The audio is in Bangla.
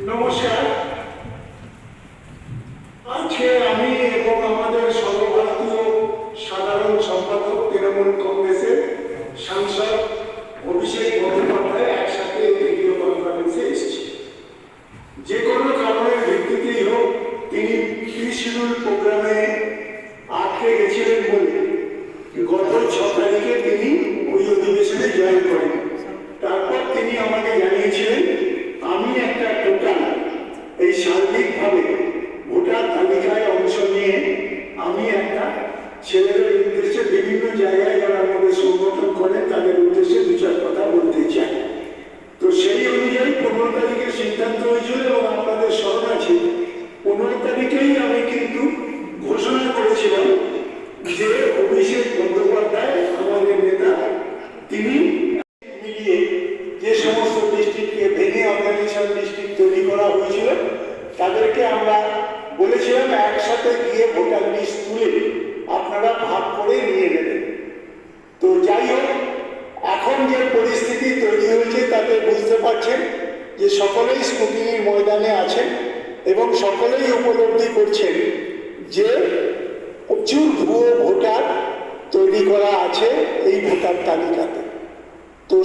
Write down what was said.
নমস্কার। আজকে আমি এবং আমাদের সর্বভারতীয় সাধারণ সম্পাদক তৃণমূল কংগ্রেসের সাংসদ অভিষেক বন্দ্যোপাধ্যায় একসাথে ভিডিও কনফারেন্সে এসেছি। যে কোনো কারণের ভিত্তিতেই হোক তিনি শিডিউল প্রোগ্রামে আটকে গেছিলেন বলে গত 6 তারিখে তিনি ওই অধিবেশনে জয়েন করেন। তারপর তিনি আমাকে জানিয়েছিলেন আমি একটা টোটাল এই সার্বিকভাবে ভোটার তালিকায় অংশ নিয়ে আমি একটা ছেলেদের উদ্দেশ্যে বিভিন্ন জায়গায় যারা আমাদের সংগঠন করেন তাদের উদ্দেশ্যে 2-4 কথা বলতে চাই। তো সেই অনুযায়ী 15 তারিখে সিদ্ধান্ত হয়েছিল এবং আপনাদের স্মরণ আছে 15 তারিখেই আমি কিন্তু ঘোষণা করেছিলাম যে অভিষেক বন্দ্যোপাধ্যায় আমাদের নেতা তিনি মিলিয়ে যে সমস্ত ডিস্ট্রিক্টকে ভেঙে অর্গানাইজেশন ডিস্ট্রিক্ট তৈরি করা হয়েছিল তাদেরকে আমরা বলেছিলাম একসাথে গিয়ে ভোটার লিস্ট তুলে আপনারা ভাগ করে নিয়ে নেবেন। তো যাই হোক, এখন যে পরিস্থিতি তৈরি হয়েছে তাতে বুঝতে পারছেন যে সকলেই স্ক্রুটিনির ময়দানে আছেন এবং সকলেই উপলব্ধি করছেন যে প্রচুর ভুয়ো ভোটার তৈরি করা আছে এই ভোটার তালিকাতে। তো